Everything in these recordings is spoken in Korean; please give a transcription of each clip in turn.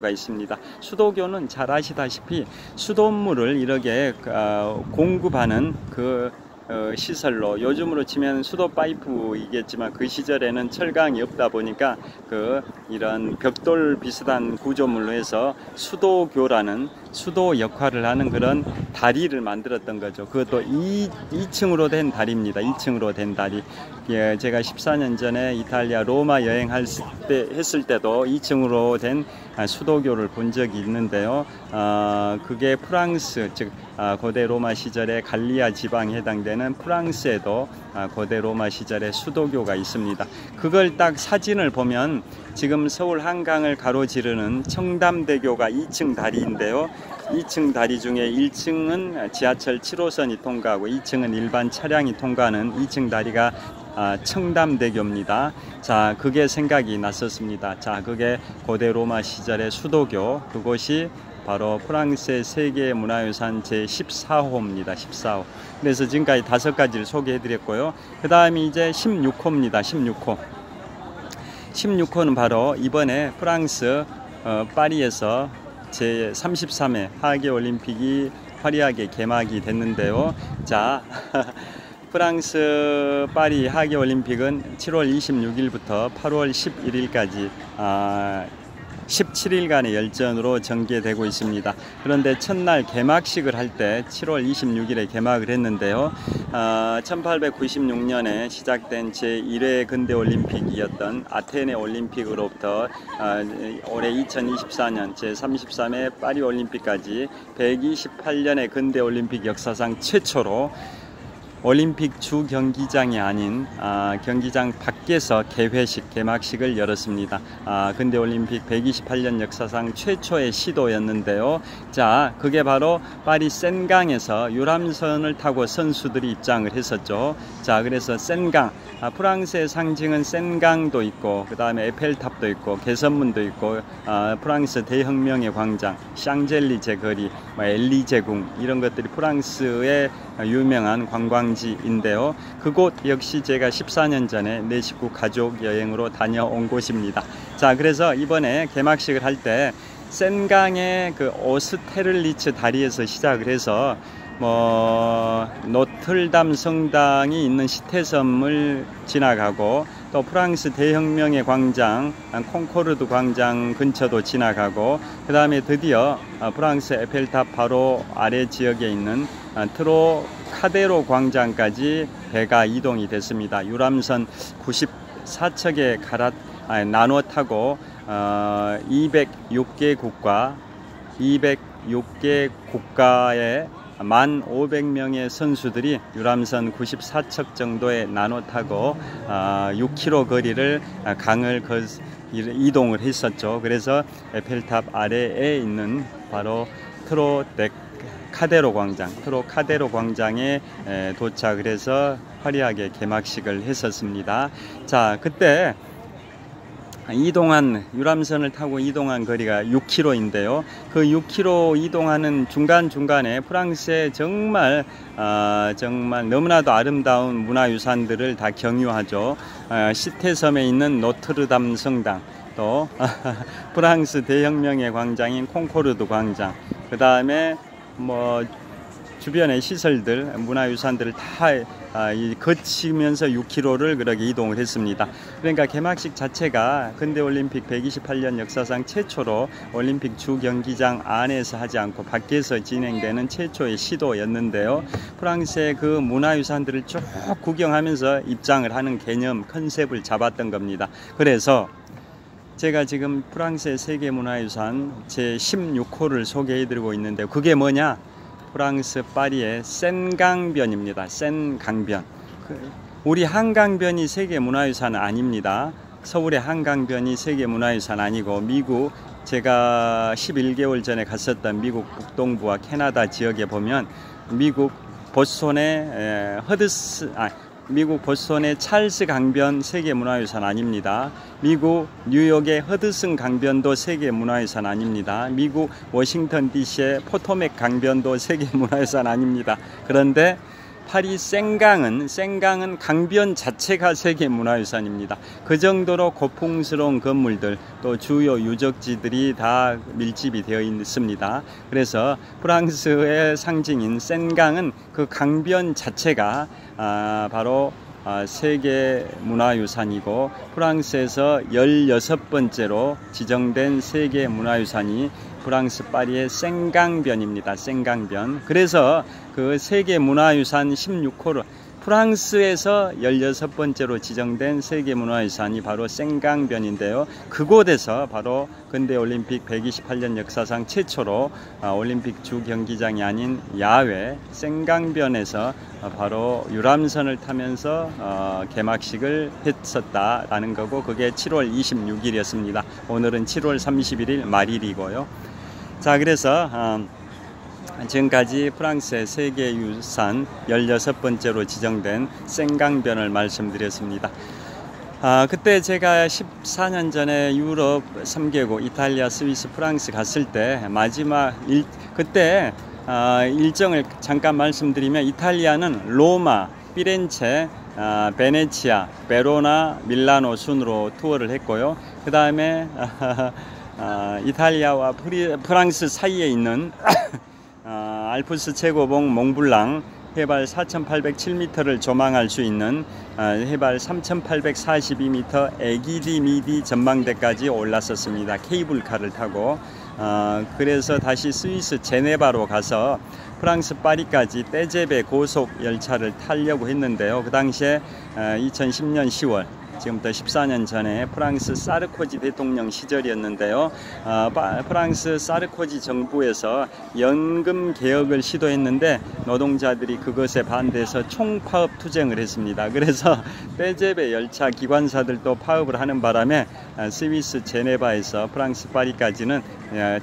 가 있습니다. 수도교는 잘 아시다시피 수돗물을 이렇게 공급하는 시설로, 요즘으로 치면 수도 파이프이겠지만 그 시절에는 철강이 없다 보니까 이런 벽돌 비슷한 구조물로 해서 수도교라는 수도 역할을 하는 그런 다리를 만들었던 거죠. 그것도 2층으로 된 다리입니다. 2층으로 된 다리. 예, 제가 14년 전에 이탈리아 로마 했을 때도 2층으로 된 수도교를 본 적이 있는데요. 그게 프랑스, 즉 고대 로마 시절에 갈리아 지방에 해당되는 프랑스에도 고대 로마 시절에 수도교가 있습니다. 그걸 딱 사진을 보면 지금 서울 한강을 가로지르는 청담대교가 2층 다리인데요. 2층 다리 중에 1층은 지하철 7호선이 통과하고 2층은 일반 차량이 통과하는 2층 다리가 청담대교입니다. 자, 그게 생각이 났었습니다. 자, 그게 고대 로마 시절의 수도교, 그곳이 바로 프랑스의 세계문화유산 제14호입니다. 14호. 그래서 지금까지 5가지를 소개해 드렸고요. 그 다음에 이제 16호입니다. 16호. 16호는 바로 이번에 프랑스 파리에서 제33회 하계올림픽이 화려하게 개막이 됐는데요. 자, 프랑스 파리 하계올림픽은 7월 26일부터 8월 11일까지 17일간의 열전으로 전개되고 있습니다. 그런데 첫날 개막식을 할 때 7월 26일에 개막을 했는데요. 1896년에 시작된 제1회 근대올림픽이었던 아테네 올림픽으로부터 올해 2024년 제33회 파리올림픽까지 128년의 근대올림픽 역사상 최초로 올림픽 주 경기장이 아닌 경기장 밖에서 개막식을 열었습니다. 근대 올림픽 128년 역사상 최초의 시도였는데요. 자, 그게 바로 파리 센강에서 유람선을 타고 선수들이 입장을 했었죠. 자, 그래서 센강, 프랑스의 상징은 센강도 있고, 그 다음에 에펠탑도 있고, 개선문도 있고, 프랑스 대혁명의 광장, 샹젤리제 거리, 엘리제궁, 이런 것들이 프랑스의 유명한 관광지인데요. 그곳 역시 제가 14년 전에 내 식구 가족 여행으로 다녀온 곳입니다. 자, 그래서 이번에 개막식을 할 때 센강의 오스테를리츠 다리에서 시작을 해서 노틀담 성당이 있는 시태섬을 지나가고, 또 프랑스 대혁명의 광장 콩코르드 광장 근처도 지나가고, 그 다음에 드디어 프랑스 에펠탑 바로 아래 지역에 있는 트로카데로 광장까지 배가 이동이 됐습니다. 유람선 94척에 나눠 타고 206개 국가의 1,500명의 선수들이 유람선 94척 정도에 나눠 타고 6km 거리를 강을 이동을 했었죠. 그래서 에펠탑 아래에 있는 바로 트로카데로 광장에 도착을 해서 화려하게 개막식을 했었습니다. 자, 그때 유람선을 타고 이동한 거리가 6km인데요. 그 6km 이동하는 중간중간에 프랑스의 정말 너무나도 아름다운 문화유산들을 다 경유하죠. 시태섬에 있는 노트르담 성당, 또 프랑스 대혁명의 광장인 콩코르드 광장, 그 다음에 주변의 시설들, 문화유산들을 다 거치면서 6km를 그렇게 이동을 했습니다. 그러니까 개막식 자체가 근대올림픽 128년 역사상 최초로 올림픽 주 경기장 안에서 하지 않고 밖에서 진행되는 최초의 시도였는데요. 프랑스의 그 문화유산들을 쭉 구경하면서 입장을 하는 개념, 컨셉을 잡았던 겁니다. 그래서 제가 지금 프랑스의 세계문화유산 제16호를 소개해드리고 있는데, 그게 뭐냐? 프랑스 파리의 센강변입니다. 센강변. 우리 한강변이 세계문화유산 아닙니다. 서울의 한강변이 세계문화유산 아니고, 미국, 제가 11개월 전에 갔었던 미국 북동부와 캐나다 지역에 보면 미국 보스턴의 찰스 강변 세계문화유산 아닙니다. 미국 뉴욕의 허드슨 강변도 세계문화유산 아닙니다. 미국 워싱턴 DC의 포토맥 강변도 세계문화유산 아닙니다. 그런데 파리 생강은 강변 자체가 세계문화유산입니다. 그 정도로 고풍스러운 건물들 또 주요 유적지들이 다 밀집이 되어 있습니다. 그래서 프랑스의 상징인 생강은 그 강변 자체가 바로 세계문화유산이고 프랑스에서 16번째로 지정된 세계문화유산이 프랑스 파리의 생강변입니다. 생강변. 그래서 그 세계문화유산 16호로 프랑스에서 16번째로 지정된 세계문화유산이 바로 생강변인데요. 그곳에서 바로 근대올림픽 128년 역사상 최초로 올림픽 주경기장이 아닌 야외 생강변에서 바로 유람선을 타면서 개막식을 했었다라는 거고, 그게 7월 26일이었습니다. 오늘은 7월 31일 말일이고요. 자, 그래서 지금까지 프랑스의 세계유산 16번째로 지정된 생강변을 말씀드렸습니다. 그때 제가 14년 전에 유럽 3개국 이탈리아, 스위스, 프랑스 갔을 때 그때 일정을 잠깐 말씀드리면, 이탈리아는 로마, 피렌체, 베네치아, 베로나, 밀라노 순으로 투어를 했고요. 그 다음에 이탈리아와 프랑스 사이에 있는 알프스 최고봉 몽블랑 해발 4,807m를 조망할 수 있는 해발 3,842m 에기디 미디 전망대까지 올랐었습니다. 케이블카를 타고. 그래서 다시 스위스 제네바로 가서 프랑스 파리까지 떼제베 고속 열차를 타려고 했는데요. 그 당시에 2010년 10월, 지금부터 14년 전에 프랑스 사르코지 대통령 시절이었는데요. 프랑스 사르코지 정부에서 연금 개혁을 시도했는데 노동자들이 그것에 반대해서 총파업 투쟁을 했습니다. 그래서 떼제베 열차 기관사들도 파업을 하는 바람에 스위스 제네바에서 프랑스 파리까지는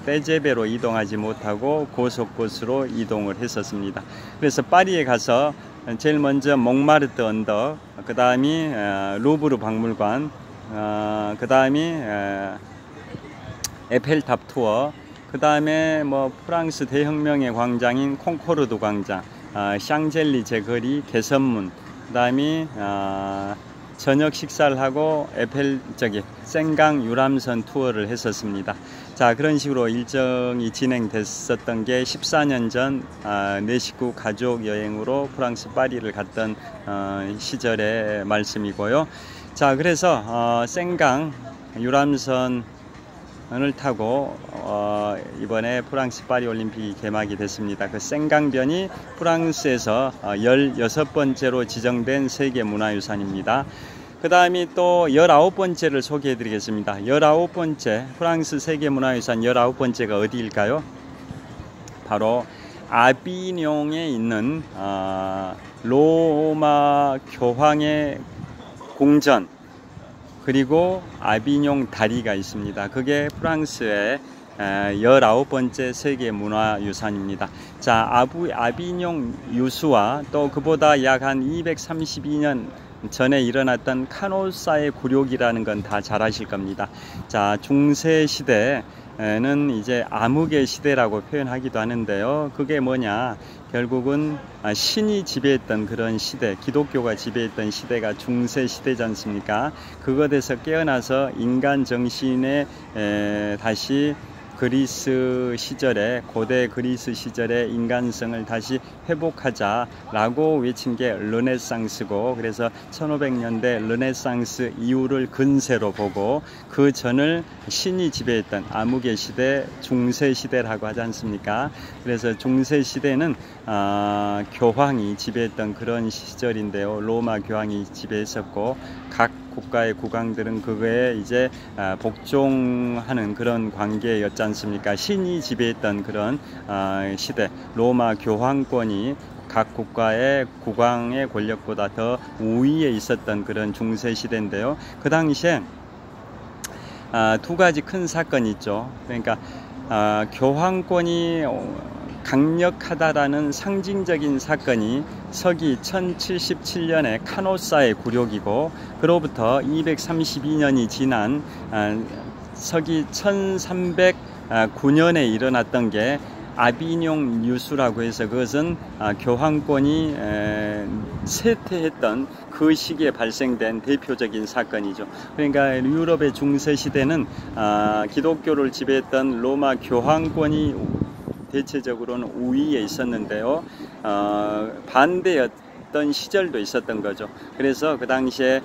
떼제베로 이동하지 못하고 고속버스로 이동을 했었습니다. 그래서 파리에 가서 제일 먼저 몽마르트 언덕, 그 다음이 루브르 박물관, 그 다음이 에펠탑 투어, 그 다음에 뭐 프랑스 대혁명의 광장인 콩코르드 광장, 샹젤리제 거리, 개선문, 그 다음이 저녁 식사를 하고 생강 유람선 투어를 했었습니다. 자, 그런 식으로 일정이 진행됐었던 게 14년 전 내 식구 가족 여행으로 프랑스 파리를 갔던 시절의 말씀이고요. 자, 그래서 생강 유람선을 타고 이번에 프랑스 파리 올림픽이 개막이 됐습니다. 그 생강변이 프랑스에서 16번째로 지정된 세계문화유산입니다. 그 다음에 또 19번째를 소개해 드리겠습니다. 19번째, 프랑스 세계문화유산 19번째가 어디일까요? 바로 아비뇽에 있는 로마 교황의 궁전, 그리고 아비뇽 다리가 있습니다. 그게 프랑스의 19번째 세계문화유산입니다. 자, 아비뇽 유수와 또 그보다 약 한 232년 전에 일어났던 카노사의 굴욕이라는 건 다 잘 아실 겁니다. 자, 중세 시대는 이제 암흑의 시대라고 표현하기도 하는데요. 그게 뭐냐? 결국은 신이 지배했던 그런 시대, 기독교가 지배했던 시대가 중세 시대지 않습니까? 그것에서 깨어나서 인간 정신에 다시 그리스 시절에, 고대 그리스 시절의 인간성을 다시 회복하자라고 외친 게 르네상스고, 그래서 1500년대 르네상스 이후를 근세로 보고 그 전을 신이 지배했던 암흑의 시대, 중세 시대라고 하지 않습니까? 그래서 중세 시대는 교황이 지배했던 그런 시절인데요. 로마 교황이 지배했었고 각 국가의 국왕들은 그거에 이제 복종하는 그런 관계였지 않습니까? 신이 지배했던 그런 시대, 로마 교황권이 각 국가의 국왕의 권력보다 더 우위에 있었던 그런 중세 시대인데요. 그 당시에 두 가지 큰 사건이 있죠. 그러니까 교황권이 강력하다라는 상징적인 사건이 서기 1077년의 카노사의 굴욕이고, 그로부터 232년이 지난 서기 1309년에 일어났던 게 아비뇽 유수라고 해서 그것은 교황권이 쇠퇴했던 그 시기에 발생된 대표적인 사건이죠. 그러니까 유럽의 중세 시대는 기독교를 지배했던 로마 교황권이 대체적으로는 우위에 있었는데요. 반대였던 시절도 있었던 거죠. 그래서 그 당시에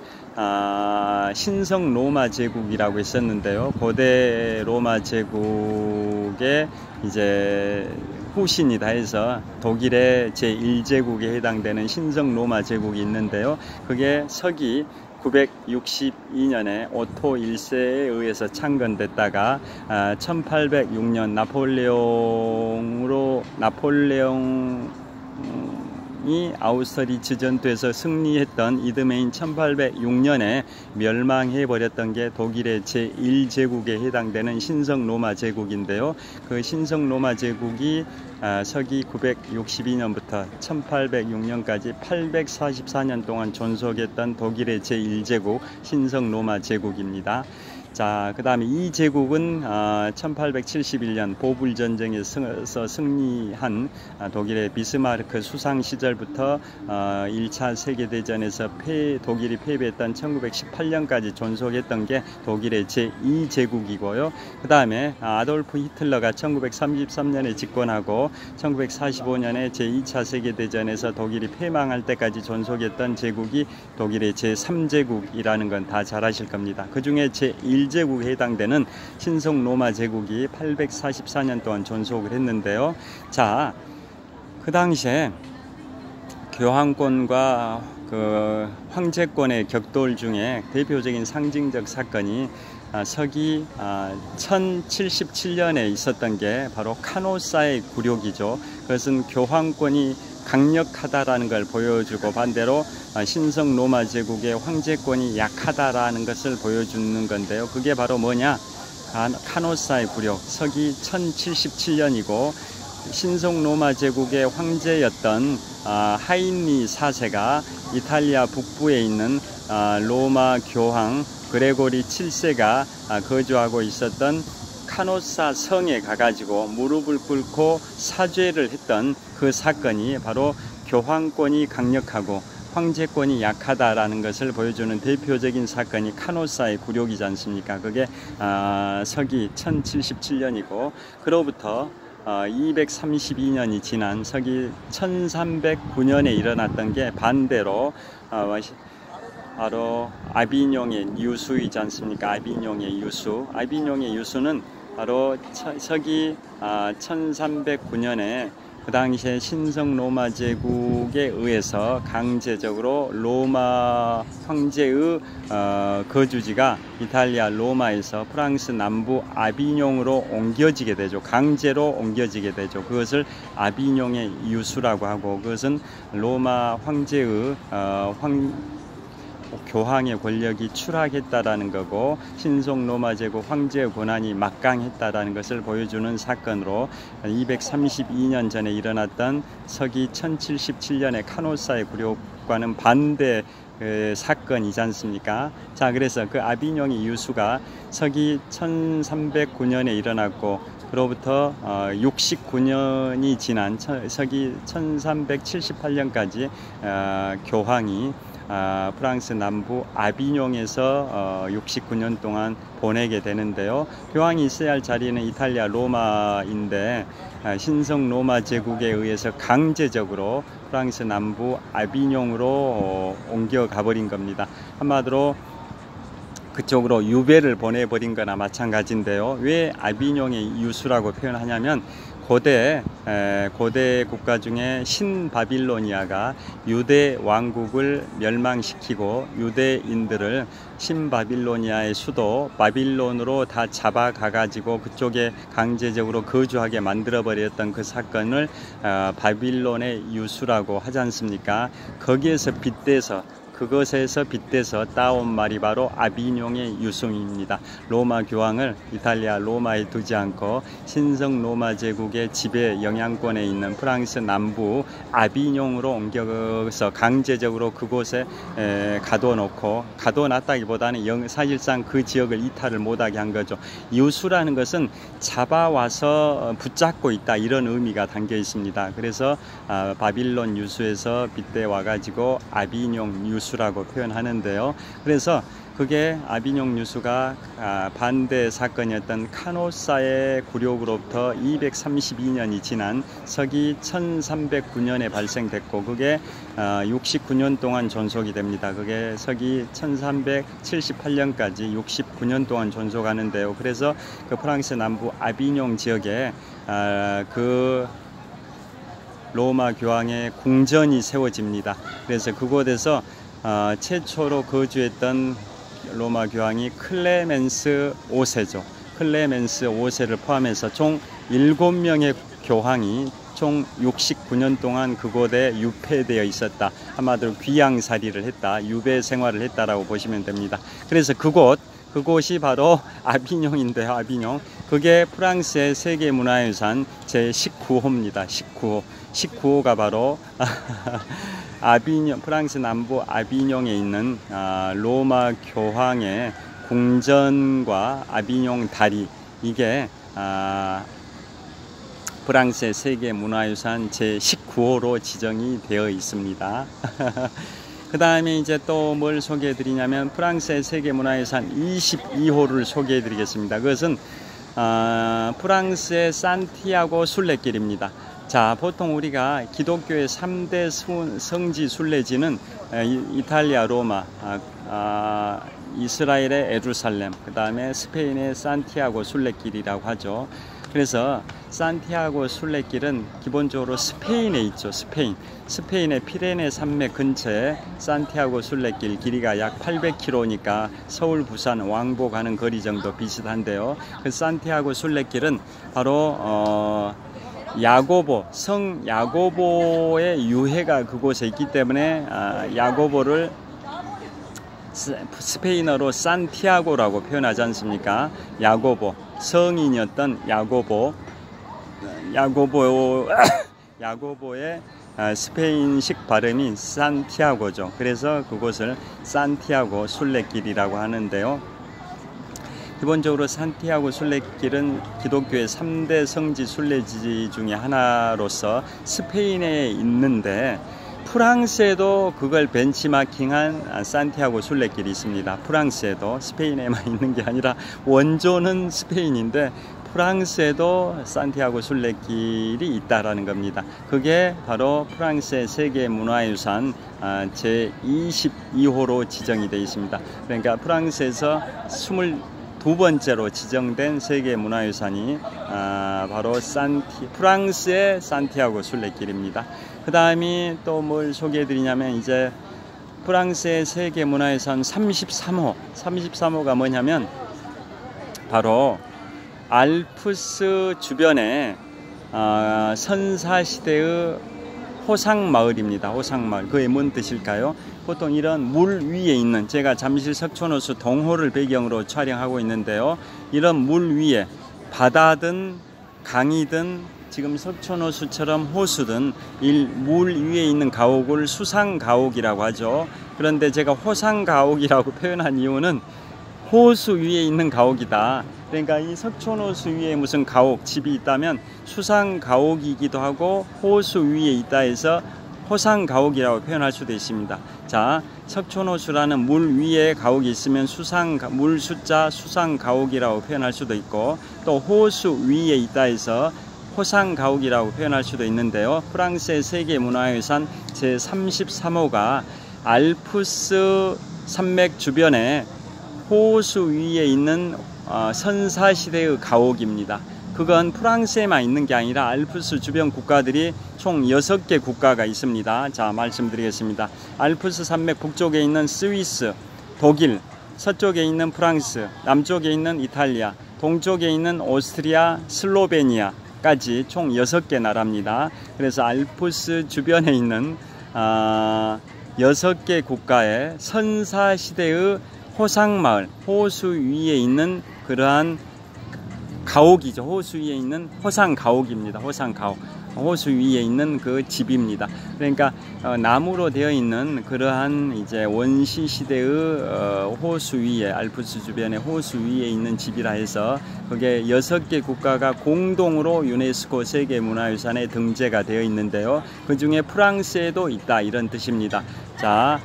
신성 로마 제국이라고 있었는데요. 고대 로마 제국의 이제 후신이다 해서 독일의 제1제국에 해당되는 신성 로마 제국이 있는데요. 그게 서기 962년에 오토 1세에 의해서 창건됐다가 1806년 나폴레옹이 아우스트리츠 전투에서 승리했던 이듬해인 1806년에 멸망해 버렸던 게 독일의 제1제국에 해당되는 신성 로마 제국인데요. 그 신성 로마 제국이 서기 962년부터 1806년까지 844년 동안 존속했던 독일의 제1제국 신성 로마 제국입니다. 자, 그 다음에 이 제국은 1871년 보불전쟁에서 승리한 독일의 비스마르크 수상 시절부터 1차 세계대전에서 독일이 패배했던 1918년까지 존속했던 게 독일의 제2제국이고요. 그 다음에 아돌프 히틀러가 1933년에 집권하고 1945년에 제2차 세계대전에서 독일이 패망할 때까지 존속했던 제국이 독일의 제3제국이라는 건 다 잘 아실 겁니다. 그 중에 제1제국에 해당되는 신성 로마 제국이 844년 동안 존속을 했는데요. 자, 그 당시에 교황권과 그 황제권의 격돌 중에 대표적인 상징적 사건이 서기 1077년에 있었던 게 바로 카노사의 굴욕이죠. 그것은 교황권이 강력하다라는 걸 보여주고 반대로 신성 로마 제국의 황제권이 약하다라는 것을 보여주는 건데요. 그게 바로 뭐냐? 카노사의 굴욕, 서기 1077년이고 신성 로마 제국의 황제였던 하인리 4세가 이탈리아 북부에 있는 로마 교황 그레고리 7세가 거주하고 있었던 카노사 성에 가가지고 무릎을 꿇고 사죄를 했던 그 사건이 바로 교황권이 강력하고 황제권이 약하다라는 것을 보여주는 대표적인 사건이 카노사의 굴욕이지 않습니까? 그게 서기 1077년이고 그로부터 232년이 지난 서기 1309년에 일어났던 게 반대로 바로 아비뇽의 유수이지 않습니까? 아비뇽의 유수. 아비뇽의 유수는 바로 서기 1309년에 그 당시에 신성 로마 제국에 의해서 강제적으로 로마 황제의 거주지가 이탈리아 로마에서 프랑스 남부 아비뇽으로 옮겨지게 되죠. 강제로 옮겨지게 되죠. 그것을 아비뇽의 유수라고 하고 그것은 로마 황제의 교황의 권력이 추락했다라는 거고 신성 로마 제국 황제의 권한이 막강했다라는 것을 보여주는 사건으로 232년 전에 일어났던 서기 1077년의 카노사의 굴욕과는 반대 사건이지 않습니까? 자, 그래서 그 아비뇽의 유수가 서기 1309년에 일어났고 그로부터 69년이 지난 서기 1378년까지 교황이 프랑스 남부 아비뇽에서 69년 동안 보내게 되는데요. 교황이 있어야 할 자리는 이탈리아 로마인데 신성 로마 제국에 의해서 강제적으로 프랑스 남부 아비뇽으로 옮겨가 버린 겁니다. 한마디로 그쪽으로 유배를 보내버린 거나 마찬가지인데요. 왜 아비뇽의 유수라고 표현하냐면 고대 국가 중에 신바빌로니아가 유대 왕국을 멸망시키고 유대인들을 신바빌로니아의 수도 바빌론으로 다 잡아가가지고 그쪽에 강제적으로 거주하게 만들어버렸던 그 사건을 바빌론의 유수라고 하지 않습니까? 거기에서 빗대서 그것에서 빗대서 따온 말이 바로 아비뇽의 유숭입니다. 로마 교황을 이탈리아 로마에 두지 않고 신성 로마 제국의 지배 영향권에 있는 프랑스 남부 아비뇽으로 옮겨서 강제적으로 그곳에 가둬놨다기보다는 사실상 그 지역을 이탈을 못하게 한 거죠. 유수라는 것은 잡아와서 붙잡고 있다, 이런 의미가 담겨 있습니다. 그래서 바빌론 유수에서 빗대 와가지고 아비뇽 유수라고 표현하는데요. 그래서 그게 아비뇽 유수가 반대 사건이었던 카노사의 굴욕으로부터 232년이 지난 서기 1309년에 발생됐고, 그게 69년 동안 존속이 됩니다. 그게 서기 1378년까지 69년 동안 존속하는데요. 그래서 그 프랑스 남부 아비뇽 지역에 그 로마 교황의 궁전이 세워집니다. 그래서 그곳에서 최초로 거주했던 로마 교황이 클레멘스 5세죠. 클레멘스 5세를 포함해서 총 7명의 교황이 총 69년 동안 그곳에 유폐되어 있었다. 한마디로 귀양살이를 했다, 유배 생활을 했다라고 보시면 됩니다. 그래서 그곳이 바로 아비뇽인데요. 아비뇽. 그게 프랑스의 세계문화유산 제19호입니다. 19호가 바로 아비뇽, 프랑스 남부 아비뇽에 있는 로마 교황의 궁전과 아비뇽 다리, 이게 프랑스의 세계문화유산 제19호로 지정이 되어 있습니다. 그 다음에 이제 또 뭘 소개해 드리냐면 프랑스의 세계문화유산 22호를 소개해 드리겠습니다. 그것은 프랑스의 산티아고 순례길입니다. 자, 보통 우리가 기독교의 3대 성지 순례지는 이탈리아 로마, 이스라엘의 예루살렘, 그 다음에 스페인의 산티아고 순례길이라고 하죠. 그래서 산티아고 순례길은 기본적으로 스페인에 있죠. 스페인의 피레네 산맥 근처에 산티아고 순례길, 길이가 약 800km니까 서울 부산 왕복 가는 거리 정도 비슷한데요. 그 산티아고 순례길은 바로 성 야고보의 유해가 그곳에 있기 때문에 야고보를 스페인어로 산티아고라고 표현하지 않습니까? 야고보, 성인이었던 야고보의 스페인식 발음이 산티아고죠. 그래서 그곳을 산티아고 순례길이라고 하는데요. 기본적으로 산티아고 순례길은 기독교의 3대 성지 순례지 중에 하나로서 스페인에 있는데, 프랑스에도 그걸 벤치마킹한 산티아고 순례길이 있습니다. 프랑스에도, 스페인에만 있는 게 아니라 원조는 스페인인데 프랑스에도 산티아고 순례길이 있다라는 겁니다. 그게 바로 프랑스의 세계문화유산 제22호로 지정이 되어 있습니다. 그러니까 프랑스에서 22번째로 지정된 세계문화유산이 바로 프랑스의 산티아고 순례길입니다. 그 다음이 또 뭘 소개해 드리냐면, 이제 프랑스의 세계문화유산 33호가 뭐냐면 바로 알프스 주변에 선사시대의 호상마을입니다. 호상마을. 그게 뭔 뜻일까요? 보통 이런 물 위에 있는, 제가 잠실 석촌호수 동호를 배경으로 촬영하고 있는데요. 이런 물 위에 바다든 강이든 지금 석촌호수처럼 호수든 물 위에 있는 가옥을 수상가옥이라고 하죠. 그런데 제가 호상가옥이라고 표현한 이유는 호수 위에 있는 가옥이다. 그러니까 이 석촌호수 위에 무슨 가옥, 집이 있다면 수상가옥이기도 하고 호수 위에 있다 해서 호상가옥이라고 표현할 수도 있습니다. 자, 석촌호수라는 물 위에 가옥이 있으면 물 숫자 수상가옥이라고 표현할 수도 있고, 또 호수 위에 있다 해서 호상가옥이라고 표현할 수도 있는데요. 프랑스의 세계문화유산 제33호가 알프스 산맥 주변에 호수 위에 있는 선사시대의 가옥입니다. 그건 프랑스에만 있는 게 아니라 알프스 주변 국가들이 총 6개 국가가 있습니다. 자, 말씀드리겠습니다. 알프스 산맥 북쪽에 있는 스위스, 독일, 서쪽에 있는 프랑스, 남쪽에 있는 이탈리아, 동쪽에 있는 오스트리아, 슬로베니아까지 총 6개 나라입니다. 그래서 알프스 주변에 있는 6개 국가의 선사시대의 호상마을, 호수 위에 있는 그러한 가옥이죠. 호수 위에 있는 호상가옥입니다. 호상가옥. 호수 위에 있는 그 집입니다. 그러니까 나무로 되어 있는 그러한 이제 원시 시대의 호수 위에, 알프스 주변의 호수 위에 있는 집이라 해서 그게 6개 국가가 공동으로 유네스코 세계문화유산에 등재가 되어 있는데요. 그 중에 프랑스에도 있다, 이런 뜻입니다. 자,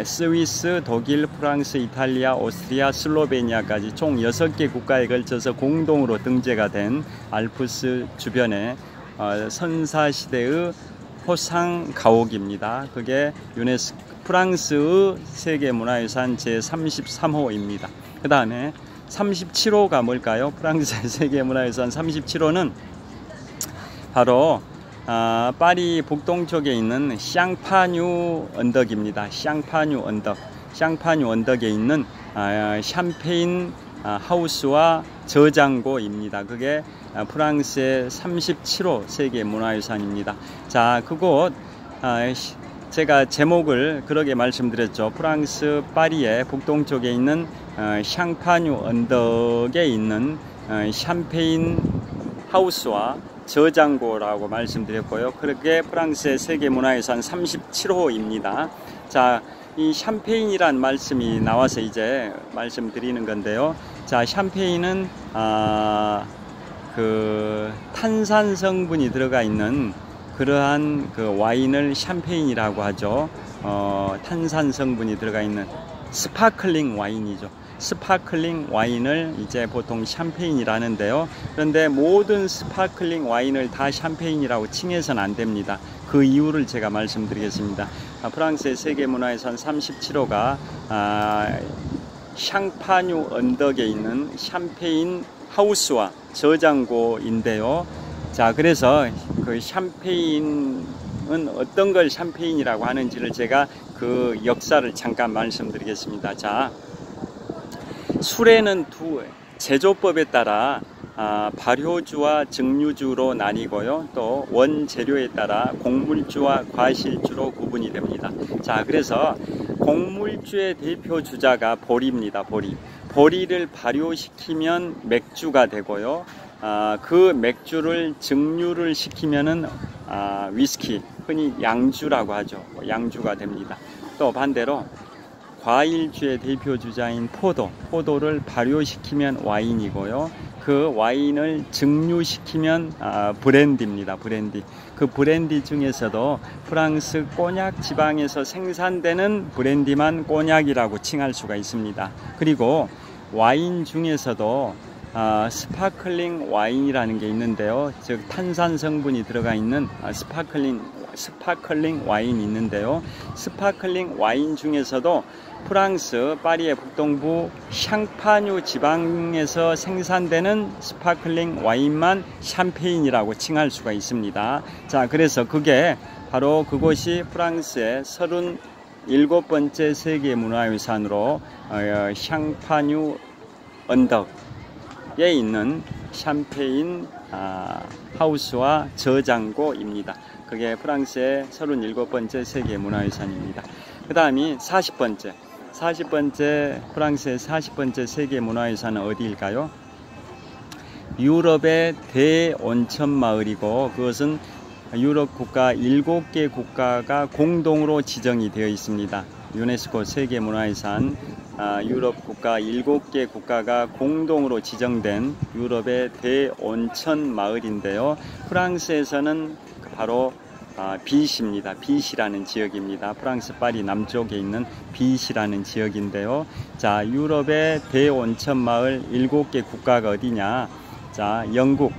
스위스, 독일, 프랑스, 이탈리아, 오스트리아, 슬로베니아까지 총 6개 국가에 걸쳐서 공동으로 등재가 된 알프스 주변의 선사시대의 호상가옥입니다. 그게 프랑스의 세계문화유산 제33호입니다. 그 다음에 37호가 뭘까요? 프랑스의 세계문화유산 37호는 바로 파리 북동쪽에 있는 샹파뉴 언덕입니다. 샹파뉴 언덕. 샹파뉴 언덕에 있는 샴페인 하우스와 저장고입니다. 그게 프랑스의 37호 세계문화유산입니다. 자, 그곳 제가 제목을 그렇게 말씀드렸죠. 프랑스 파리의 북동쪽에 있는 샹파뉴 언덕에 있는 샴페인 하우스와 저장고라고 말씀드렸고요. 그렇게 프랑스의 세계문화유산 37호입니다. 자, 이 샴페인이란 말씀이 나와서 이제 말씀드리는 건데요. 자, 샴페인은 그 탄산 성분이 들어가 있는 그러한 그 와인을 샴페인이라고 하죠. 탄산 성분이 들어가 있는 스파클링 와인이죠. 스파클링 와인을 이제 보통 샴페인이라는데요. 그런데 모든 스파클링 와인을 다 샴페인이라고 칭해서는 안 됩니다. 그 이유를 제가 말씀드리겠습니다. 프랑스의 세계문화유산 37호가 샹파뉴 언덕에 있는 샴페인 하우스와 저장고인데요. 자, 그래서 그 샴페인은 어떤 걸 샴페인이라고 하는지를 제가 그 역사를 잠깐 말씀드리겠습니다. 자, 술에는 제조법에 따라 발효주와 증류주로 나뉘고요. 또 원재료에 따라 곡물주와 과실주로 구분이 됩니다. 자, 그래서 곡물주의 대표 주자가 보리입니다. 보리를 발효시키면 맥주가 되고요. 그 맥주를 증류를 시키면은 위스키, 흔히 양주라고 하죠. 양주가 됩니다. 또 반대로 과일주의 대표 주자인 포도를 발효시키면 와인이고요. 그 와인을 증류시키면 브랜디입니다. 브랜디. 그 브랜디 중에서도 프랑스 꼬냑 지방에서 생산되는 브랜디만 꼬냑이라고 칭할 수가 있습니다. 그리고 와인 중에서도 스파클링 와인이라는 게 있는데요. 즉 탄산 성분이 들어가 있는 스파클링 와인이 있는데요. 스파클링 와인 중에서도 프랑스 파리의 북동부 샹파뉴 지방에서 생산되는 스파클링 와인만 샴페인이라고 칭할 수가 있습니다. 자, 그래서 그게 바로 그곳이 프랑스의 37번째 세계문화유산으로 샹파뉴 언덕에 있는 샴페인 하우스와 저장고입니다. 그게 프랑스의 37번째 세계문화유산입니다. 그 다음이 40번째 프랑스의 40번째 세계문화유산은 어디일까요? 유럽의 대온천 마을이고 그것은 유럽 국가 7개 국가가 공동으로 지정이 되어 있습니다. 유네스코 세계문화유산 유럽 국가 7개 국가가 공동으로 지정된 유럽의 대온천 마을인데요. 프랑스에서는 바로 비시입니다. 비시라는 지역입니다. 프랑스 파리 남쪽에 있는 비시라는 지역인데요. 자, 유럽의 대온천 마을 7개 국가가 어디냐? 자, 영국,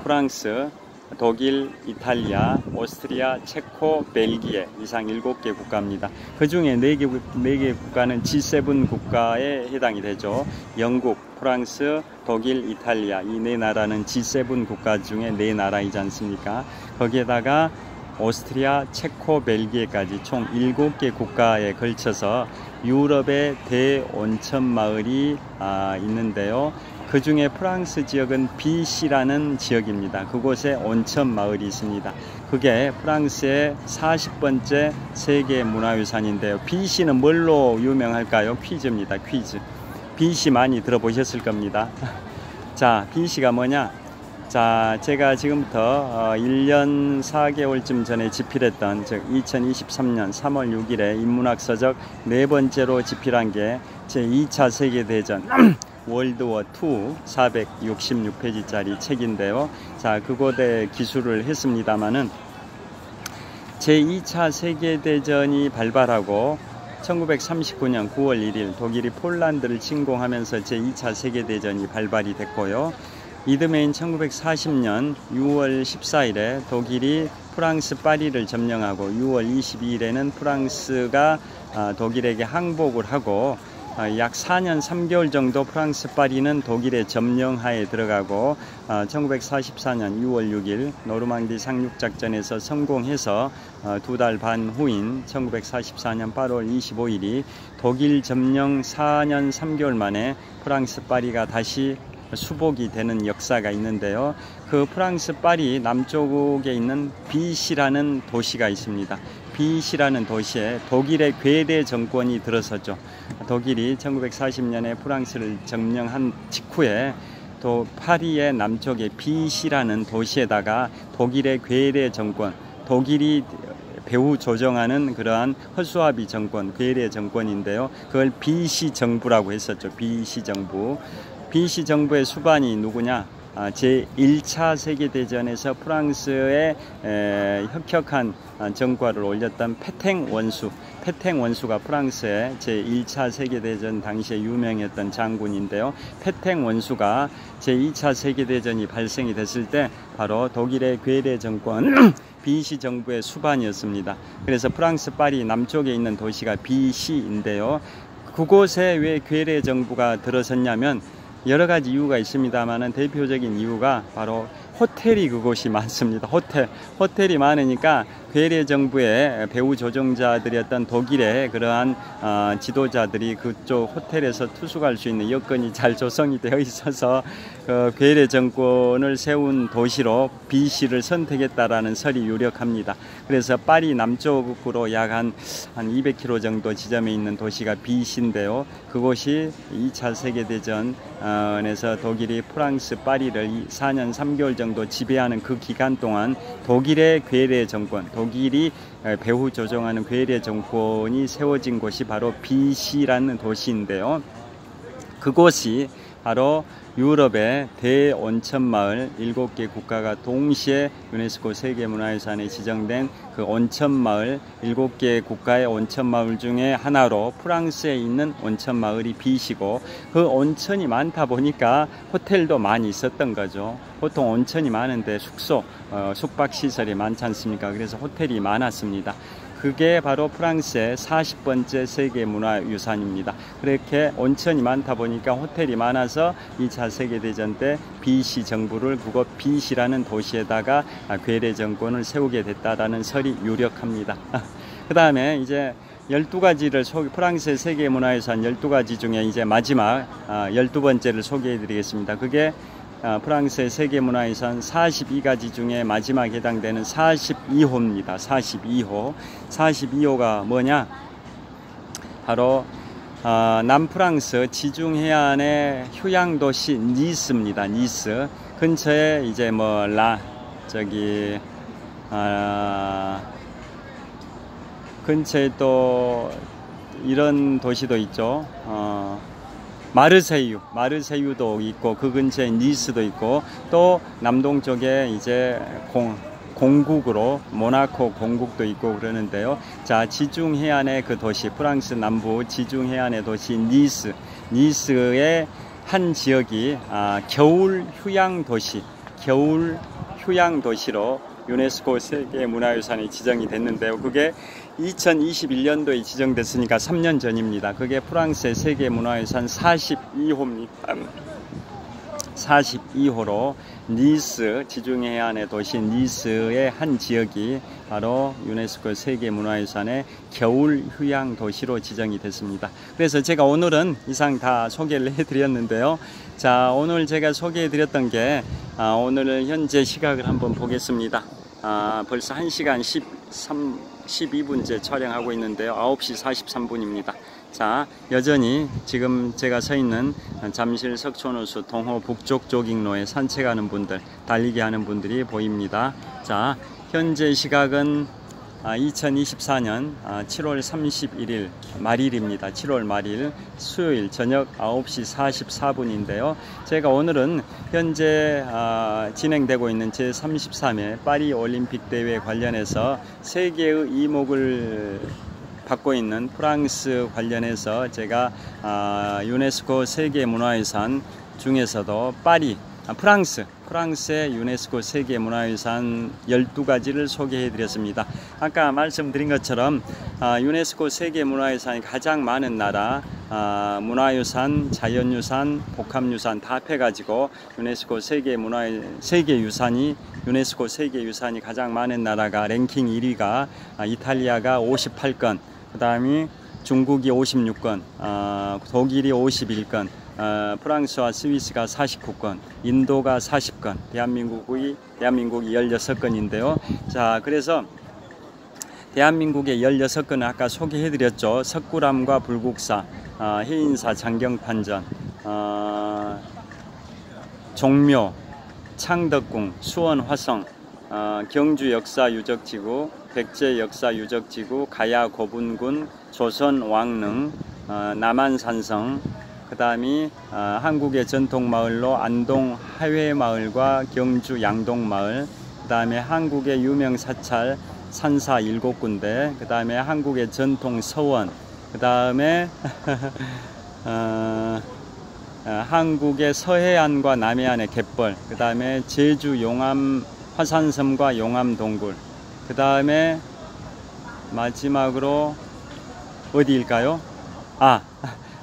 프랑스, 독일, 이탈리아, 오스트리아, 체코, 벨기에 이상 7개 국가입니다. 그 중에 4개 국가는 G7 국가에 해당이 되죠. 영국, 프랑스, 독일, 이탈리아 이 4나라는 G7 국가 중에 4나라이지 않습니까? 거기에다가 오스트리아, 체코, 벨기에까지 총 7개 국가에 걸쳐서 유럽의 대온천 마을이 있는데요. 그 그 중에 프랑스 지역은 비시라는 지역입니다. 그곳에 온천 마을이 있습니다. 그게 프랑스의 40번째 세계 문화유산인데요. 비시는 뭘로 유명할까요? 퀴즈입니다. 퀴즈. 비시 많이 들어보셨을 겁니다. 자, 비시가 뭐냐? 자, 제가 지금부터 1년 4개월쯤 전에 집필했던, 즉 2023년 3월 6일에 인문학 서적 네 번째로 집필한 게 제2차 세계대전 월드워 2 466페이지짜리 책인데요. 자, 그곳에 기술을 했습니다마는 제2차 세계대전이 발발하고 1939년 9월 1일 독일이 폴란드를 침공하면서 제2차 세계대전이 발발이 됐고요. 이듬해인 1940년 6월 14일에 독일이 프랑스 파리를 점령하고 6월 22일에는 프랑스가 독일에게 항복을 하고 약 4년 3개월 정도 프랑스 파리는 독일의 점령하에 들어가고 1944년 6월 6일 노르망디 상륙작전에서 성공해서 2달 반 후인 1944년 8월 25일이 독일 점령 4년 3개월 만에 프랑스 파리가 다시 수복이 되는 역사가 있는데요. 그 프랑스 파리 남쪽에 있는 비시라는 도시가 있습니다. 비시라는 도시에 독일의 괴뢰 정권이 들어섰죠. 독일이 1940년에 프랑스를 점령한 직후에 또 파리의 남쪽에 비시라는 도시에다가 독일의 괴뢰 정권, 독일이 배후 조정하는 그러한 허수아비 정권, 괴뢰 정권인데요. 그걸 비시 정부라고 했었죠. 비시 정부. 비시 정부의 수반이 누구냐? 제1차 세계대전에서 프랑스의 혁혁한 전과를 올렸던 페탱 원수. 페탱 원수가 프랑스의 제1차 세계대전 당시에 유명했던 장군인데요. 페탱 원수가 제2차 세계대전이 발생이 됐을 때 바로 독일의 괴뢰 정권 비시 정부의 수반이었습니다. 그래서 프랑스 파리 남쪽에 있는 도시가 비시인데요. 그곳에 왜 괴뢰 정부가 들어섰냐면 여러 가지 이유가 있습니다만은 대표적인 이유가 바로 호텔이 그곳이 많습니다. 호텔이 많으니까 괴뢰 정부의 배후 조종자들이었던 독일의 그러한 지도자들이 그쪽 호텔에서 투숙할 수 있는 여건이 잘 조성이 되어 있어서 괴뢰 정권을 세운 도시로 비시를 선택했다라는 설이 유력합니다. 그래서 파리 남쪽으로 약 한 200km 정도 지점에 있는 도시가 비시인데요. 그곳이 2차 세계대전에서 독일이 프랑스 파리를 4년 3개월 정도 지배하는 그 기간 동안 독일의 괴뢰 정권, 독일이 배후 조종하는 괴뢰 정권이 세워진 곳이 바로 비시라는 도시인데요. 그곳이 바로 유럽의 대온천 마을 7개 국가가 동시에 유네스코 세계문화유산에 지정된 그 온천 마을 7개 국가의 온천 마을 중에 하나로 프랑스에 있는 온천 마을이 비시고, 그 온천이 많다 보니까 호텔도 많이 있었던 거죠. 보통 온천이 많은데 숙박시설이 많지 않습니까? 그래서 호텔이 많았습니다. 그게 바로 프랑스의 40번째 세계문화유산입니다. 그렇게 온천이 많다 보니까 호텔이 많아서 2차 세계대전 때 비시 정부를 그곳 비시라는 도시에다가 괴뢰 정권을 세우게 됐다라는 설이 유력합니다. 그 다음에 이제 12가지를 프랑스의 세계문화유산 12가지 중에 이제 마지막 12번째를 소개해 드리겠습니다. 그게 프랑스의 세계문화유산 42가지 중에 마지막 해당되는 42호입니다. 42호. 42호가 뭐냐? 바로 남프랑스 지중해안의 휴양도시 니스입니다. 니스. 근처에 이제 근처에 또 이런 도시도 있죠. 마르세유도 있고, 그 근처에 니스도 있고, 또 남동쪽에 이제 공국으로 모나코 공국도 있고 그러는데요. 자, 지중해안의 그 도시, 프랑스 남부 지중해안의 도시 니스의 한 지역이 겨울 휴양 도시로 유네스코 세계문화유산에 지정이 됐는데요. 그게 2021년도에 지정됐으니까 3년 전입니다. 그게 프랑스의 세계문화유산 42호입니다. 42호로 니스, 지중해 해안의 도시 니스의 한 지역이 바로 유네스코 세계문화유산의 겨울 휴양 도시로 지정이 됐습니다. 그래서 제가 오늘은 이상 다 소개를 해드렸는데요. 자, 오늘 제가 소개해드렸던 게 오늘 현재 시각을 한번 보겠습니다. 벌써 1시간 12분째 촬영하고 있는데요. 9시 43분입니다. 자, 여전히 지금 제가 서 있는 잠실 석촌호수 동호 북쪽 조깅로에 산책하는 분들, 달리기 하는 분들이 보입니다. 자, 현재 시각은 2024년 7월 31일 말일입니다. 7월 말일 수요일 저녁 9시 44분인데요. 제가 오늘은 현재 진행되고 있는 제33회 파리 올림픽 대회 관련해서 세계의 이목을 받고 있는 프랑스 관련해서 제가 유네스코 세계문화유산 중에서도 파리, 프랑스의 유네스코 세계문화유산 12가지를 소개해 드렸습니다. 아까 말씀드린 것처럼 유네스코 세계문화유산이 가장 많은 나라, 문화유산, 자연유산, 복합유산 다 합해가지고 유네스코 세계유산이 유네스코 세계유산이 가장 많은 나라가 랭킹 1위가 이탈리아가 58건, 그 다음에 중국이 56건, 독일이 51건, 프랑스와 스위스가 49건, 인도가 40건, 대한민국이 16건인데요. 자, 그래서 대한민국의 16건은 아까 소개해드렸죠. 석굴암과 불국사, 해인사 장경판전, 종묘, 창덕궁, 수원 화성, 경주 역사유적지구, 백제 역사유적지구, 가야 고분군, 조선 왕릉, 남한산성, 그 다음이 한국의 전통마을로 안동 하회마을과 경주 양동마을, 그 다음에 한국의 유명 사찰 산사 7군데, 그 다음에 한국의 전통 서원, 그 다음에 한국의 서해안과 남해안의 갯벌, 그 다음에 제주 용암 화산섬과 용암 동굴, 그 다음에 마지막으로 어디일까요?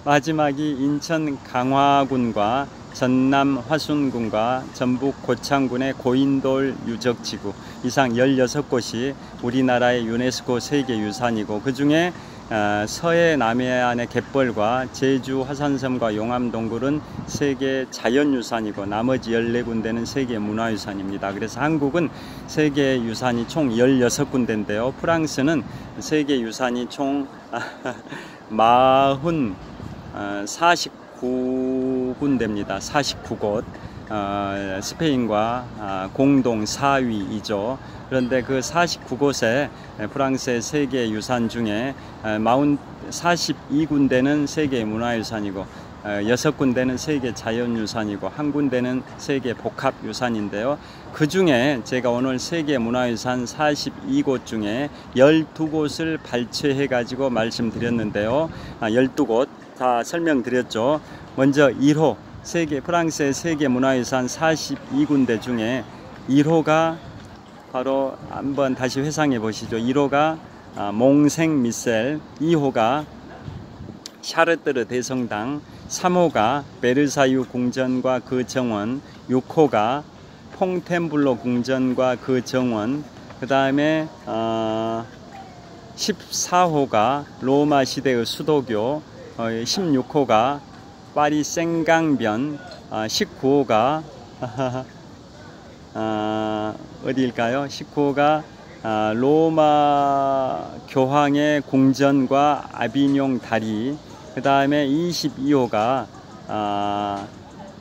마지막이 인천 강화군과 전남 화순군과 전북 고창군의 고인돌 유적지구, 이상 16곳이 우리나라의 유네스코 세계유산이고, 그 중에 서해 남해안의 갯벌과 제주 화산섬과 용암동굴은 세계 자연유산이고 나머지 14군데는 세계 문화유산입니다. 그래서 한국은 세계유산이 총 16군데인데요. 프랑스는 세계유산이 총 49군데입니다. 49곳. 스페인과 공동 4위이죠. 그런데 그 49곳의 프랑스의 세계유산 중에 42군데는 세계 문화유산이고 6군데는 세계 자연유산이고 1군데는 세계 복합유산인데요. 그 중에 제가 오늘 세계 문화유산 42곳 중에 12곳을 발췌해 가지고 말씀드렸는데요. 12곳 다 설명드렸죠. 먼저 1호 프랑스의 세계 문화유산 42군데 중에 1호가 바로 한번 다시 회상해 보시죠. 1호가 몽생 미셀, 2호가 샤르뜨르 대성당, 3호가 베르사유 궁전과 그 정원, 6호가 퐁텐블로 궁전과 그 정원, 그 다음에 14호가 로마 시대의 수도교, 16호가 파리 생강변, 19호가 어디일까요? 19호가 로마 교황의 궁전과 아비뇽 다리, 그 다음에 22호가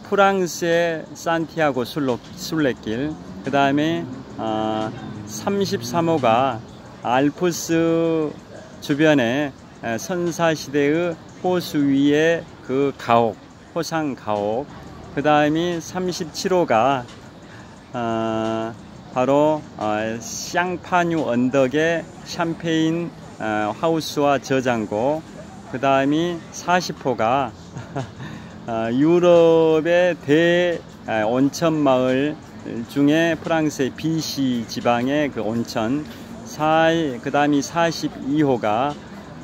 프랑스의 산티아고 순례길, 그 다음에 33호가 알프스 주변에 선사시대의 호수 위에 그 가옥, 호상 가옥, 그 다음에 37호가 바로 샹파뉴 언덕의 샴페인 하우스와 저장고, 그 다음이 40호가 유럽의 온천 마을 중에 프랑스의 비시 지방의 그 온천, 그 다음이 42호가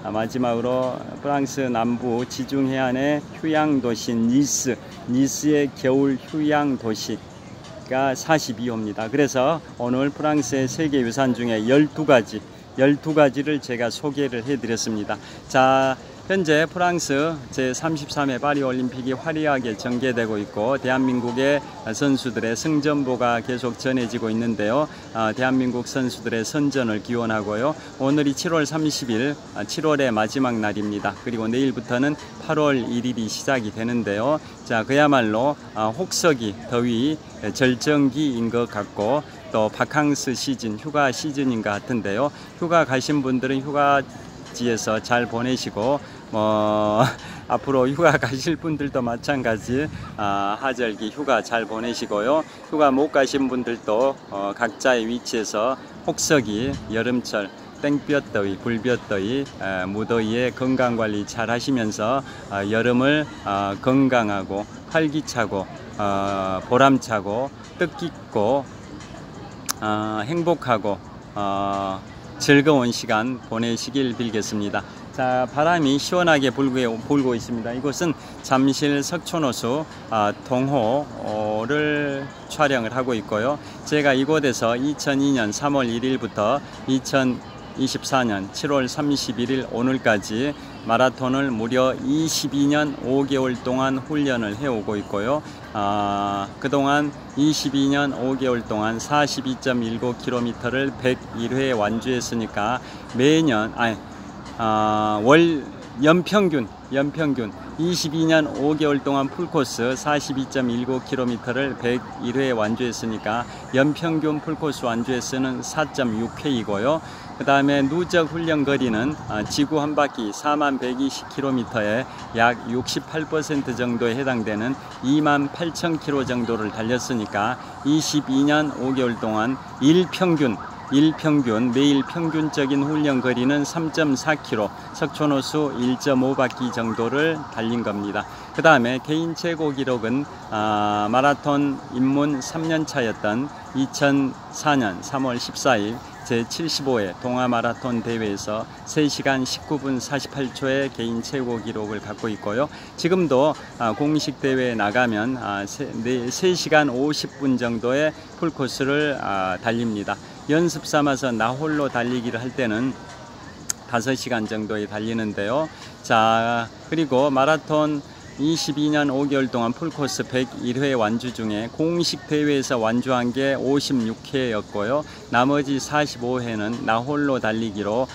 마지막으로 프랑스 남부 지중 해안의 휴양 도시 니스의 겨울 휴양 도시가 42호입니다. 그래서 오늘 프랑스의 세계유산 중에 12가지를 제가 소개를 해드렸습니다. 자, 현재 프랑스 제33회 파리올림픽이 화려하게 전개되고 있고 대한민국의 선수들의 승전보가 계속 전해지고 있는데요. 대한민국 선수들의 선전을 기원하고요. 오늘이 7월 30일, 7월의 마지막 날입니다. 그리고 내일부터는 8월 1일이 시작이 되는데요. 자, 그야말로 혹서기, 더위, 절정기인 것 같고 또 바캉스 시즌, 휴가 시즌인 것 같은데요. 휴가 가신 분들은 휴가지에서 잘 보내시고 앞으로 휴가 가실 분들도 마찬가지 하절기 휴가 잘 보내시고요. 휴가 못 가신 분들도 각자의 위치에서 혹서기, 여름철, 땡볕더위, 불볕더위, 무더위에 건강관리 잘 하시면서 여름을 건강하고 활기차고 보람차고 뜻깊고 행복하고 즐거운 시간 보내시길 빌겠습니다. 자, 바람이 시원하게 불고 있습니다. 이곳은 잠실 석촌호수 동호를 촬영을 하고 있고요. 제가 이곳에서 2002년 3월 1일부터 2024년 7월 31일 오늘까지 마라톤을 무려 22년 5개월 동안 훈련을 해오고 있고요. 그동안 22년 5개월 동안 42.19km를 101회 완주했으니까 매년 연평균 22년 5개월 동안 풀코스 42.19km를 101회 완주했으니까 연평균 풀코스 완주에서는 4.6회이고요. 그 다음에 누적 훈련 거리는 지구 한 바퀴 4120km에 약 68% 정도에 해당되는 28,000km 정도를 달렸으니까 22년 5개월 동안 일평균 매일 평균적인 훈련 거리는 3.4km, 석촌호수 1.5바퀴 정도를 달린 겁니다. 그 다음에 개인 최고 기록은 마라톤 입문 3년차였던 2004년 3월 14일 제75회 동아마라톤 대회에서 3시간 19분 48초의 개인 최고 기록을 갖고 있고요. 지금도 공식 대회에 나가면 3시간 50분 정도의 풀코스를 달립니다. 연습 삼아서 나 홀로 달리기를 할 때는 5시간 정도에 달리는데요. 자, 그리고 마라톤 22년 5개월 동안 풀코스 101회 완주 중에 공식 대회에서 완주한 게 56회였고요. 나머지 45회는 나 홀로 달리기로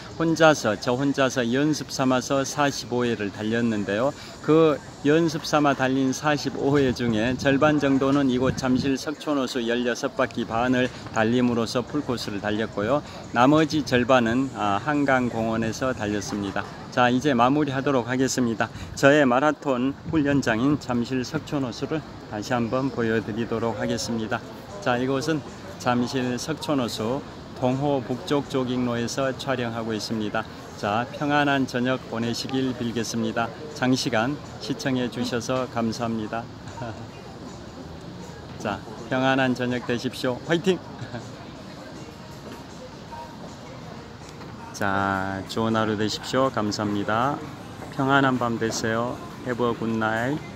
저 혼자서 연습 삼아서 45회를 달렸는데요. 그 연습 삼아 달린 45회 중에 절반 정도는 이곳 잠실 석촌호수 16바퀴 반을 달림으로써 풀코스를 달렸고요. 나머지 절반은 한강공원에서 달렸습니다. 자, 이제 마무리하도록 하겠습니다. 저의 마라톤 훈련장인 잠실 석촌호수를 다시 한번 보여드리도록 하겠습니다. 자, 이곳은 잠실 석촌호수 동호 북쪽 조깅로에서 촬영하고 있습니다. 자, 평안한 저녁 보내시길 빌겠습니다. 장시간 시청해 주셔서 감사합니다. 자, 평안한 저녁 되십시오. 화이팅! 자, 좋은 하루 되십시오. 감사합니다. 평안한 밤 되세요. Have a good night.